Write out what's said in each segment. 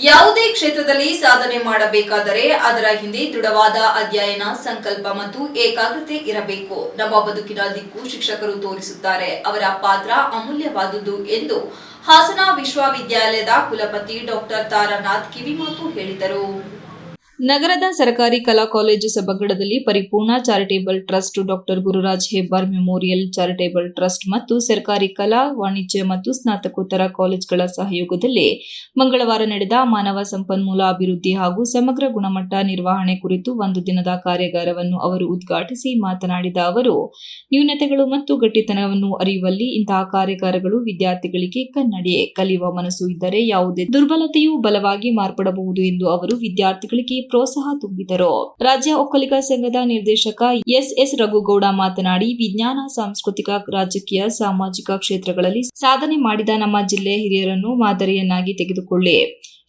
ಯಾವುದೇ ಕ್ಷೇತ್ರದಲ್ಲಿ ಸಾಧನೆ ಮಾಡಬೇಕಾದರೆ ಅದರ ಹಿಂದೆ ದೃಢವಾದ ಅಧ್ಯಯನ, ಸಂಕಲ್ಪ ಮತ್ತು ಏಕಾಗ್ರತೆ ಇರಬೇಕು. ನಮ್ಮ ಬದುಕಿನ ದಿಕ್ಕು ಶಿಕ್ಷಕರು ತೋರಿಸುತ್ತಾರೆ. ಅವರ ಪಾತ್ರ ಅಮೂಲ್ಯವಾದುದು ಎಂದು ಹಾಸನ ವಿಶ್ವವಿದ್ಯಾಲಯದ ಕುಲಪತಿ ಡಾಕ್ಟರ್ ತಾರಾನಾಥ್ ಕಿವಿಮಾತು ಹೇಳಿದರು. ನಗರದ ಸರ್ಕಾರಿ ಕಲಾ ಕಾಲೇಜು ಸಭಾಂಗಣದಲ್ಲಿ ಪರಿಪೂರ್ಣ charitable trust, doctor Gururaj Hebbar memorial charitable trust ಮತ್ತು ಸರ್ಕಾರಿ ಕಲಾ, ವಾಣಿಜ್ಯ ಮತ್ತು ಸ್ನಾತಕೋತ್ತರ ಕಾಲೇಜುಗಳ ಸಹಯೋಗದಲ್ಲಿ ಮಂಗಳವಾರ ನಡೆದ ಮಾನವ ಸಂಪನ್ಮೂಲ ಅಭಿವೃದ್ಧಿ ಹಾಗೂ ಸಮಗ್ರ ಗುಣಮಟ್ಟ ನಿರ್ವಹಣೆ ಕುರಿತು ಒಂದು ದಿನದ ಕಾರ್ಯಾಗಾರವನ್ನು ಅವರು ಉದ್ಘಾಟಿಸಿ ಮಾತನಾಡಿದ ಅವರು, ನ್ಯೂನತೆಗಳು ಮತ್ತು ಗಟ್ಟಿತನವನ್ನು ಅರಿಯುವಲ್ಲಿ ಇಂತಹ ಕಾರ್ಯಾಗಾರಗಳು ವಿದ್ಯಾರ್ಥಿಗಳಿಗೆ ಕನ್ನಡಿ. ಕಲಿಯುವ ಮನಸ್ಸು ಇದ್ದರೆ ಯಾವುದೇ ದುರ್ಬಲತೆಯೂ ಬಲವಾಗಿ ಮಾರ್ಪಡಬಹುದು ಎಂದು ಅವರು ವಿದ್ಯಾರ್ಥಿಗಳಿಗೆ ಪ್ರೋತ್ಸಾಹ ತುಂಬಿದರು. ರಾಜ್ಯ ಒಕ್ಕಲಿಗ ಸಂಘದ ನಿರ್ದೇಶಕ ಎಸ್ ರಘುಗೌಡ ಮಾತನಾಡಿ, ವಿಜ್ಞಾನ, ಸಾಂಸ್ಕೃತಿಕ, ರಾಜಕೀಯ, ಸಾಮಾಜಿಕ ಕ್ಷೇತ್ರಗಳಲ್ಲಿ ಸಾಧನೆ ಮಾಡಿದ ನಮ್ಮ ಜಿಲ್ಲೆಯ ಹಿರಿಯರನ್ನು ಮಾದರಿಯನ್ನಾಗಿ ತೆಗೆದುಕೊಳ್ಳಿ.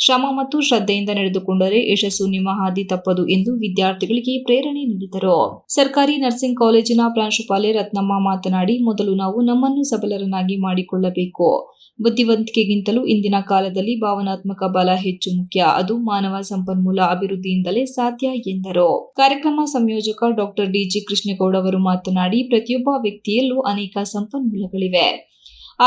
ಶ್ರಮ ಮತ್ತು ಶ್ರದ್ಧೆಯಿಂದ ನಡೆದುಕೊಂಡರೆ ಯಶಸ್ಸು ನಿಮ್ಮ ಹಾದಿ ತಪ್ಪದು ಎಂದು ವಿದ್ಯಾರ್ಥಿಗಳಿಗೆ ಪ್ರೇರಣೆ ನೀಡಿದರು. ಸರ್ಕಾರಿ ನರ್ಸಿಂಗ್ ಕಾಲೇಜಿನ ಪ್ರಾಂಶುಪಾಲೆ ರತ್ನಮ್ಮ ಮಾತನಾಡಿ, ಮೊದಲು ನಾವು ನಮ್ಮನ್ನು ಸಬಲರನ್ನಾಗಿ ಮಾಡಿಕೊಳ್ಳಬೇಕು. ಬುದ್ಧಿವಂತಿಕೆಗಿಂತಲೂ ಇಂದಿನ ಕಾಲದಲ್ಲಿ ಭಾವನಾತ್ಮಕ ಬಲ ಹೆಚ್ಚು ಮುಖ್ಯ. ಅದು ಮಾನವ ಸಂಪನ್ಮೂಲ ಅಭಿವೃದ್ಧಿಯಿಂದಲೇ ಸಾಧ್ಯ ಎಂದರು. ಕಾರ್ಯಕ್ರಮ ಸಂಯೋಜಕ ಡಾಕ್ಟರ್ ಡಿಜಿ ಕೃಷ್ಣೇಗೌಡ ಅವರು ಮಾತನಾಡಿ, ಪ್ರತಿಯೊಬ್ಬ ವ್ಯಕ್ತಿಯಲ್ಲೂ ಅನೇಕ ಸಂಪನ್ಮೂಲಗಳಿವೆ.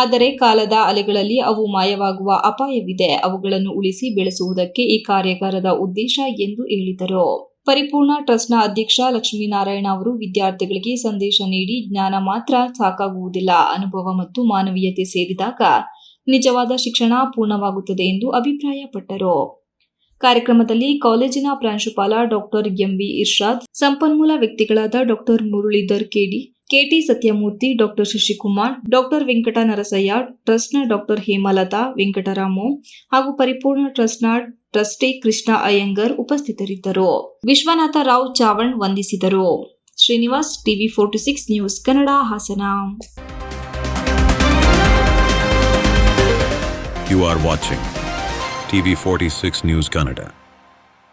ಆದರೆ ಕಾಲದ ಅಲೆಗಳಲ್ಲಿ ಅವು ಮಾಯವಾಗುವ ಅಪಾಯವಿದೆ. ಅವುಗಳನ್ನು ಉಳಿಸಿ ಬೆಳೆಸುವುದಕ್ಕೆ ಈ ಕಾರ್ಯಾಗಾರದ ಉದ್ದೇಶ ಎಂದು ಹೇಳಿದರು. ಪರಿಪೂರ್ಣ ಟ್ರಸ್ಟ್ನ ಅಧ್ಯಕ್ಷ ಲಕ್ಷ್ಮೀನಾರಾಯಣ ಅವರು ವಿದ್ಯಾರ್ಥಿಗಳಿಗೆ ಸಂದೇಶ ನೀಡಿ, ಜ್ಞಾನ ಮಾತ್ರ ಸಾಕಾಗುವುದಿಲ್ಲ, ಅನುಭವ ಮತ್ತು ಮಾನವೀಯತೆ ಸೇರಿದಾಗ ನಿಜವಾದ ಶಿಕ್ಷಣ ಪೂರ್ಣವಾಗುತ್ತದೆ ಎಂದು ಅಭಿಪ್ರಾಯಪಟ್ಟರು. ಕಾರ್ಯಕ್ರಮದಲ್ಲಿ ಕಾಲೇಜಿನ ಪ್ರಾಂಶುಪಾಲ ಡಾಕ್ಟರ್ ಎಂಬಿ ಇರ್ಷಾದ್, ಸಂಪನ್ಮೂಲ ವ್ಯಕ್ತಿಗಳಾದ doctor Muralidhar KT Satyamurthy, doctor Shashikumar, doctor Venkata Narasaiah, ಟ್ರಸ್ಟ್ನ ಡಾಕ್ಟರ್ ಹೇಮಲತಾ ವೆಂಕಟರಾಮು ಹಾಗೂ ಪರಿಪೂರ್ಣ ಟ್ರಸ್ಟ್ನ ಟ್ರಸ್ಟಿ ಕೃಷ್ಣ ಅಯ್ಯಂಗರ್ ಉಪಸ್ಥಿತರಿದ್ದರು. ವಿಶ್ವನಾಥ ರಾವ್ ಚಾವಣ್ ವಂದಿಸಿದರು. Srinivas, TV 46 news Kannada, Hassan. You are watching TV 46 News Kannada.